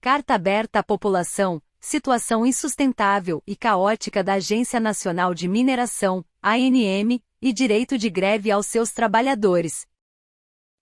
Carta aberta à população, situação insustentável e caótica da Agência Nacional de Mineração, ANM, e direito de greve aos seus trabalhadores.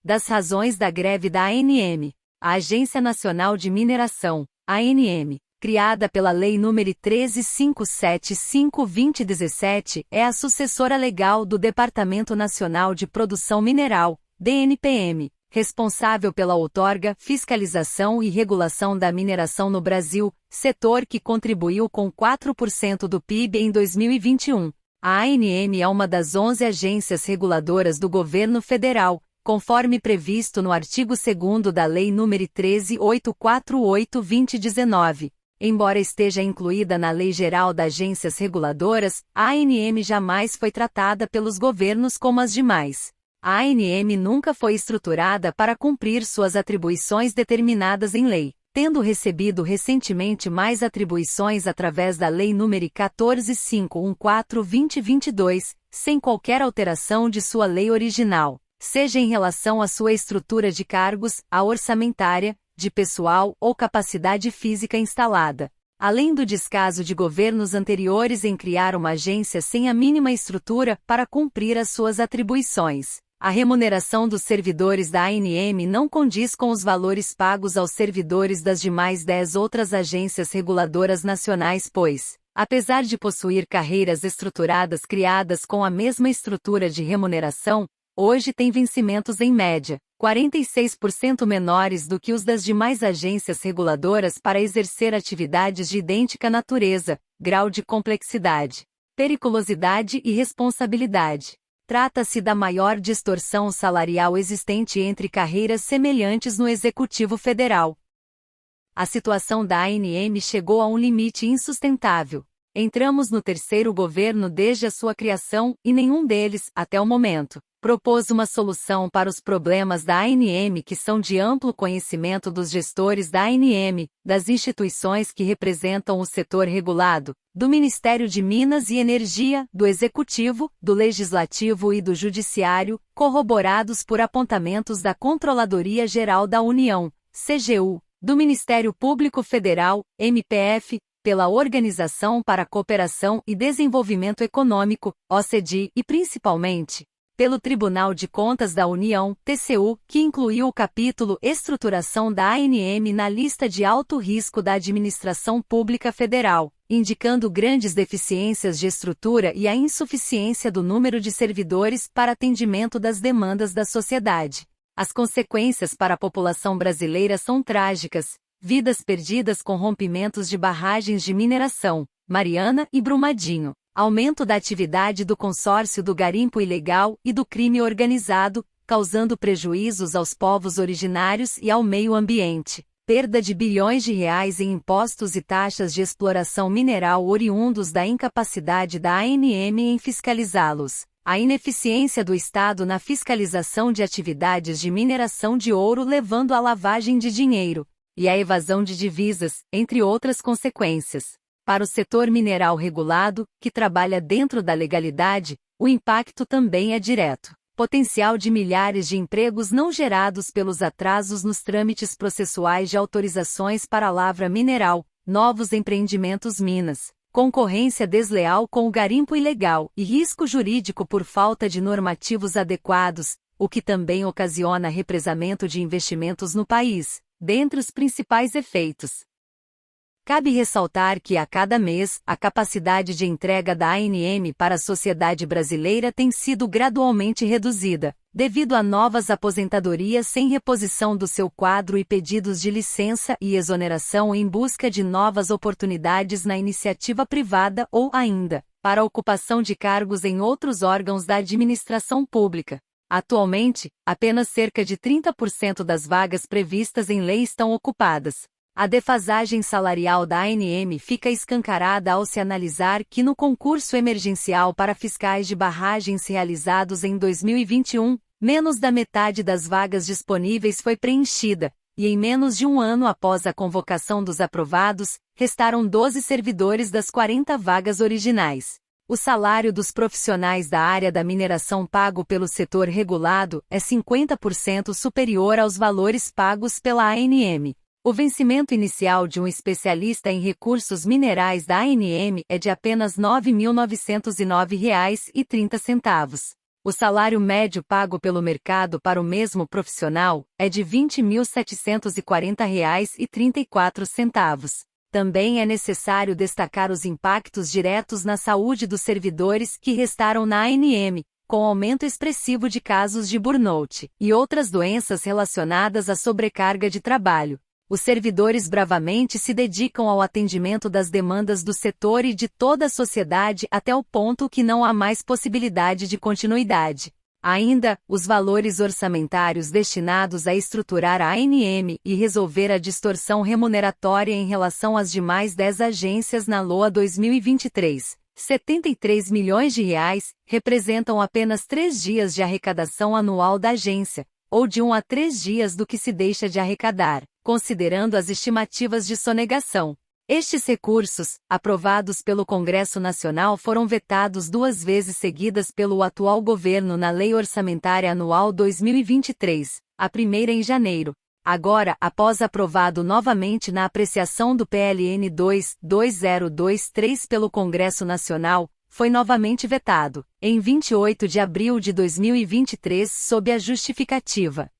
Das razões da greve da ANM. A Agência Nacional de Mineração, ANM, criada pela Lei nº 13.575/2017, é a sucessora legal do Departamento Nacional de Produção Mineral, DNPM, responsável pela outorga, fiscalização e regulação da mineração no Brasil, setor que contribuiu com 4% do PIB em 2021. A ANM é uma das 11 agências reguladoras do governo federal, conforme previsto no artigo 2º da Lei nº 13.848/2019. Embora esteja incluída na Lei Geral das Agências Reguladoras, a ANM jamais foi tratada pelos governos como as demais. A ANM nunca foi estruturada para cumprir suas atribuições determinadas em lei, tendo recebido recentemente mais atribuições através da Lei nº 14.514/2022, sem qualquer alteração de sua lei original, seja em relação à sua estrutura de cargos, a orçamentária, de pessoal ou capacidade física instalada. Além do descaso de governos anteriores em criar uma agência sem a mínima estrutura para cumprir as suas atribuições. A remuneração dos servidores da ANM não condiz com os valores pagos aos servidores das demais 10 outras agências reguladoras nacionais, pois, apesar de possuir carreiras estruturadas criadas com a mesma estrutura de remuneração, hoje tem vencimentos em média 46% menores do que os das demais agências reguladoras para exercer atividades de idêntica natureza, grau de complexidade, periculosidade e responsabilidade. Trata-se da maior distorção salarial existente entre carreiras semelhantes no Executivo Federal. A situação da ANM chegou a um limite insustentável. Entramos no terceiro governo desde a sua criação e nenhum deles, até o momento, propôs uma solução para os problemas da ANM que são de amplo conhecimento dos gestores da ANM, das instituições que representam o setor regulado, do Ministério de Minas e Energia, do Executivo, do Legislativo e do Judiciário, corroborados por apontamentos da Controladoria Geral da União, CGU, do Ministério Público Federal, MPF, pela Organização para a Cooperação e Desenvolvimento Econômico, OCDE, e principalmente, pelo Tribunal de Contas da União, TCU, que incluiu o capítulo Estruturação da ANM na lista de alto risco da Administração Pública Federal, indicando grandes deficiências de estrutura e a insuficiência do número de servidores para atendimento das demandas da sociedade. As consequências para a população brasileira são trágicas: vidas perdidas com rompimentos de barragens de mineração, Mariana e Brumadinho, aumento da atividade do consórcio do garimpo ilegal e do crime organizado, causando prejuízos aos povos originários e ao meio ambiente, perda de bilhões de reais em impostos e taxas de exploração mineral oriundos da incapacidade da ANM em fiscalizá-los, a ineficiência do Estado na fiscalização de atividades de mineração de ouro levando à lavagem de dinheiro, e a evasão de divisas, entre outras consequências. Para o setor mineral regulado, que trabalha dentro da legalidade, o impacto também é direto. Potencial de milhares de empregos não gerados pelos atrasos nos trâmites processuais de autorizações para a lavra mineral, novos empreendimentos minas, concorrência desleal com o garimpo ilegal e risco jurídico por falta de normativos adequados, o que também ocasiona represamento de investimentos no país, dentre os principais efeitos. Cabe ressaltar que a cada mês, a capacidade de entrega da ANM para a sociedade brasileira tem sido gradualmente reduzida, devido a novas aposentadorias sem reposição do seu quadro e pedidos de licença e exoneração em busca de novas oportunidades na iniciativa privada ou ainda, para a ocupação de cargos em outros órgãos da administração pública. Atualmente, apenas cerca de 30% das vagas previstas em lei estão ocupadas. A defasagem salarial da ANM fica escancarada ao se analisar que no concurso emergencial para fiscais de barragens realizados em 2021, menos da metade das vagas disponíveis foi preenchida, e em menos de um ano após a convocação dos aprovados, restaram 12 servidores das 40 vagas originais. O salário dos profissionais da área da mineração pago pelo setor regulado é 50% superior aos valores pagos pela ANM. O vencimento inicial de um especialista em recursos minerais da ANM é de apenas R$ 9.909,30. O salário médio pago pelo mercado para o mesmo profissional é de R$ 20.740,34. Também é necessário destacar os impactos diretos na saúde dos servidores que restaram na ANM, com aumento expressivo de casos de burnout e outras doenças relacionadas à sobrecarga de trabalho. Os servidores bravamente se dedicam ao atendimento das demandas do setor e de toda a sociedade até o ponto que não há mais possibilidade de continuidade. Ainda, os valores orçamentários destinados a estruturar a ANM e resolver a distorção remuneratória em relação às demais 10 agências na LOA 2023, R$ 73 milhões, representam apenas 3 dias de arrecadação anual da agência, ou de 1 a 3 dias do que se deixa de arrecadar, considerando as estimativas de sonegação. Estes recursos, aprovados pelo Congresso Nacional, foram vetados 2 vezes seguidas pelo atual governo na Lei Orçamentária Anual 2023, a primeira em janeiro. Agora, após aprovado novamente na apreciação do PLN 2.2023 pelo Congresso Nacional, foi novamente vetado, em 28 de abril de 2023, sob a justificativa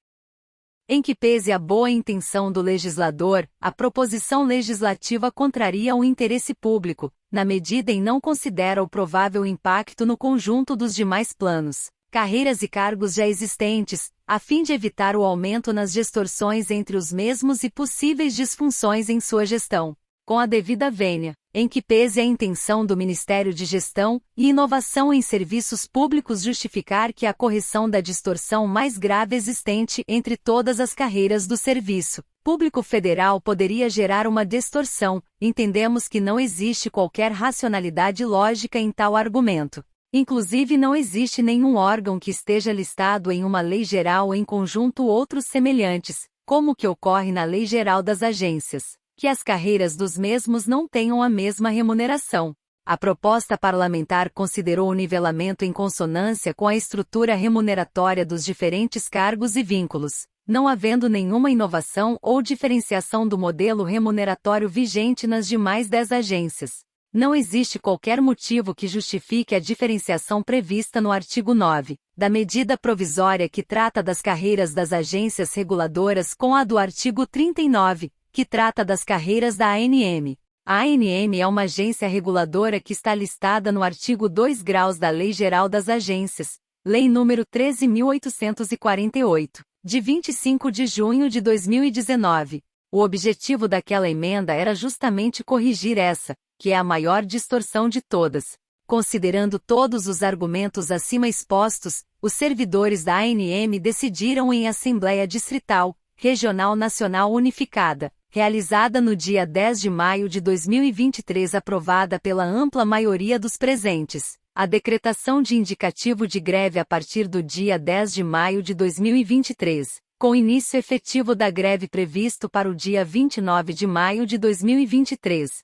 em que pese a boa intenção do legislador, a proposição legislativa contraria o interesse público, na medida em não considera o provável impacto no conjunto dos demais planos, carreiras e cargos já existentes, a fim de evitar o aumento nas distorções entre os mesmos e possíveis disfunções em sua gestão, com a devida vênia, em que pese a intenção do Ministério de Gestão e Inovação em Serviços Públicos justificar que a correção da distorção mais grave existente entre todas as carreiras do serviço público federal poderia gerar uma distorção, entendemos que não existe qualquer racionalidade lógica em tal argumento. Inclusive não existe nenhum órgão que esteja listado em uma lei geral ou em conjunto outros semelhantes, como o que ocorre na Lei Geral das Agências, que as carreiras dos mesmos não tenham a mesma remuneração. A proposta parlamentar considerou o nivelamento em consonância com a estrutura remuneratória dos diferentes cargos e vínculos, não havendo nenhuma inovação ou diferenciação do modelo remuneratório vigente nas demais 10 agências. Não existe qualquer motivo que justifique a diferenciação prevista no artigo 9, da medida provisória que trata das carreiras das agências reguladoras com a do artigo 39, que trata das carreiras da ANM. A ANM é uma agência reguladora que está listada no artigo 2 graus da Lei Geral das Agências, Lei nº 13.848, de 25 de junho de 2019. O objetivo daquela emenda era justamente corrigir essa, que é a maior distorção de todas. Considerando todos os argumentos acima expostos, os servidores da ANM decidiram em Assembleia Distrital, Regional Nacional Unificada, realizada no dia 10 de maio de 2023, aprovada pela ampla maioria dos presentes, a decretação de indicativo de greve a partir do dia 10 de maio de 2023, com início efetivo da greve previsto para o dia 29 de maio de 2023.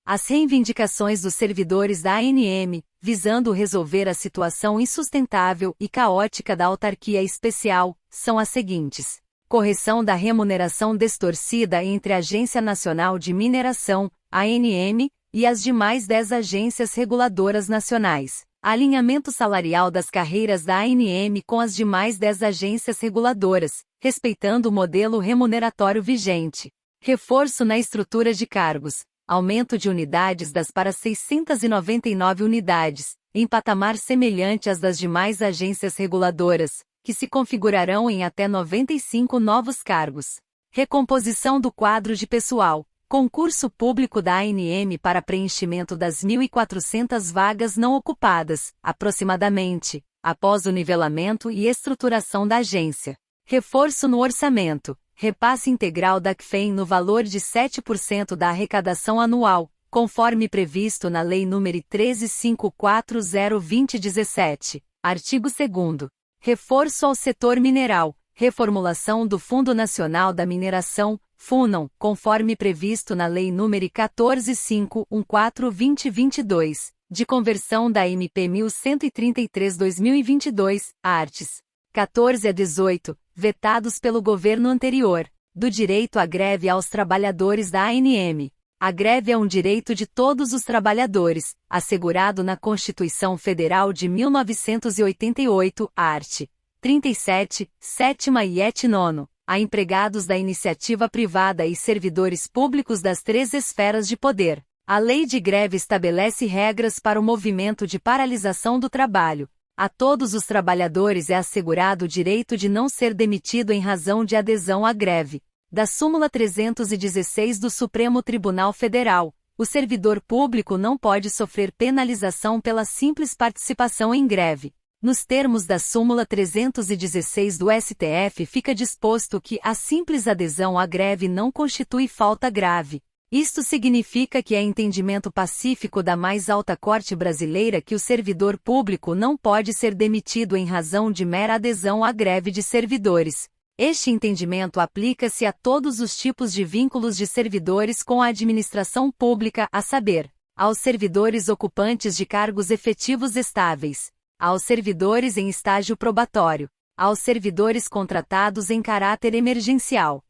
As reivindicações dos servidores da ANM, visando resolver a situação insustentável e caótica da autarquia especial, são as seguintes: correção da remuneração distorcida entre a Agência Nacional de Mineração, ANM, e as demais 10 agências reguladoras nacionais. Alinhamento salarial das carreiras da ANM com as demais 10 agências reguladoras, respeitando o modelo remuneratório vigente. Reforço na estrutura de cargos. Aumento de unidades das para 699 unidades, em patamar semelhante às das demais agências reguladoras, que se configurarão em até 95 novos cargos. Recomposição do quadro de pessoal. Concurso público da ANM para preenchimento das 1.400 vagas não ocupadas, aproximadamente, após o nivelamento e estruturação da agência. Reforço no orçamento. Repasse integral da CFEM no valor de 7% da arrecadação anual, conforme previsto na Lei nº 13.540/2017, artigo 2º. Reforço ao setor mineral, reformulação do Fundo Nacional da Mineração, FUNAM, conforme previsto na Lei nº 14.514/2022, de conversão da MP 1133/2022, arts. 14 a 18, vetados pelo governo anterior. do direito à greve aos trabalhadores da ANM. A greve é um direito de todos os trabalhadores, assegurado na Constituição Federal de 1988, art. 37, 7ª e et. 9, a empregados da iniciativa privada e servidores públicos das 3 esferas de poder. A lei de greve estabelece regras para o movimento de paralisação do trabalho. A todos os trabalhadores é assegurado o direito de não ser demitido em razão de adesão à greve. Da súmula 316 do Supremo Tribunal Federal, o servidor público não pode sofrer penalização pela simples participação em greve. Nos termos da súmula 316 do STF fica disposto que a simples adesão à greve não constitui falta grave. Isto significa que é entendimento pacífico da mais alta corte brasileira que o servidor público não pode ser demitido em razão de mera adesão à greve de servidores. Este entendimento aplica-se a todos os tipos de vínculos de servidores com a administração pública, a saber, aos servidores ocupantes de cargos efetivos estáveis, aos servidores em estágio probatório, aos servidores contratados em caráter emergencial.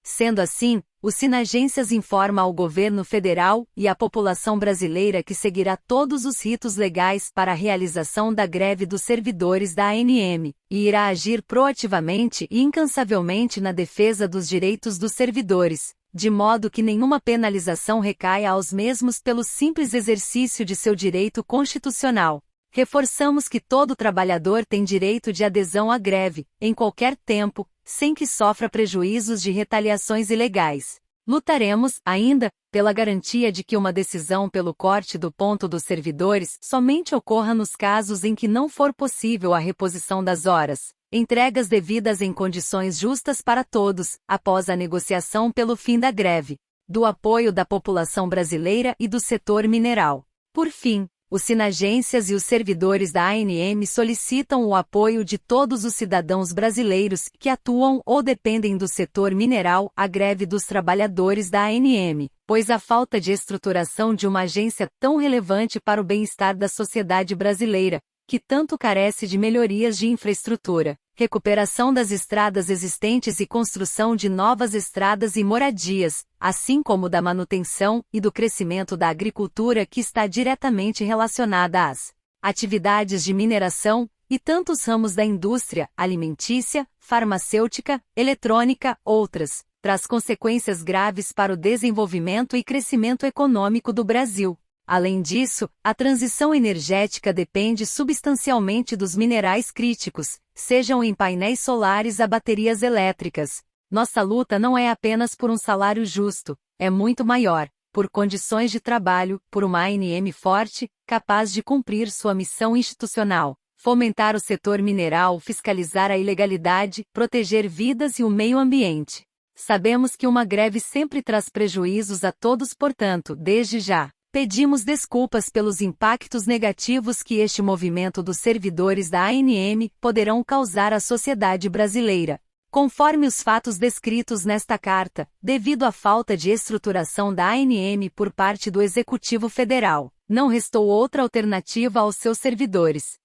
Sendo assim, o Sinagências informa ao governo federal e à população brasileira que seguirá todos os ritos legais para a realização da greve dos servidores da ANM, e irá agir proativamente e incansavelmente na defesa dos direitos dos servidores, de modo que nenhuma penalização recaia aos mesmos pelo simples exercício de seu direito constitucional. Reforçamos que todo trabalhador tem direito de adesão à greve, em qualquer tempo, sem que sofra prejuízos de retaliações ilegais. Lutaremos, ainda, pela garantia de que uma decisão pelo corte do ponto dos servidores somente ocorra nos casos em que não for possível a reposição das horas, entregas devidas em condições justas para todos, após a negociação pelo fim da greve, do apoio da população brasileira e do setor mineral. Por fim, os Sinagências e os servidores da ANM solicitam o apoio de todos os cidadãos brasileiros que atuam ou dependem do setor mineral à greve dos trabalhadores da ANM, pois a falta de estruturação de uma agência tão relevante para o bem-estar da sociedade brasileira, que tanto carece de melhorias de infraestrutura, recuperação das estradas existentes e construção de novas estradas e moradias, assim como da manutenção e do crescimento da agricultura que está diretamente relacionada às atividades de mineração, e tantos ramos da indústria alimentícia, farmacêutica, eletrônica, outras, traz consequências graves para o desenvolvimento e crescimento econômico do Brasil. Além disso, a transição energética depende substancialmente dos minerais críticos, sejam em painéis solares a baterias elétricas. Nossa luta não é apenas por um salário justo, é muito maior, por condições de trabalho, por uma ANM forte, capaz de cumprir sua missão institucional, fomentar o setor mineral, fiscalizar a ilegalidade, proteger vidas e o meio ambiente. Sabemos que uma greve sempre traz prejuízos a todos, portanto, desde já, pedimos desculpas pelos impactos negativos que este movimento dos servidores da ANM poderão causar à sociedade brasileira. Conforme os fatos descritos nesta carta, devido à falta de estruturação da ANM por parte do Executivo Federal, não restou outra alternativa aos seus servidores.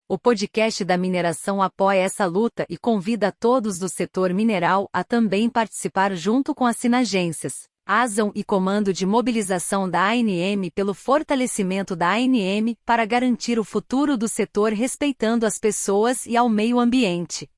O podcast da mineração apoia essa luta e convida a todos do setor mineral a também participar junto com as Sinagências, ASAM e Comando de Mobilização da ANM pelo fortalecimento da ANM para garantir o futuro do setor respeitando as pessoas e ao meio ambiente.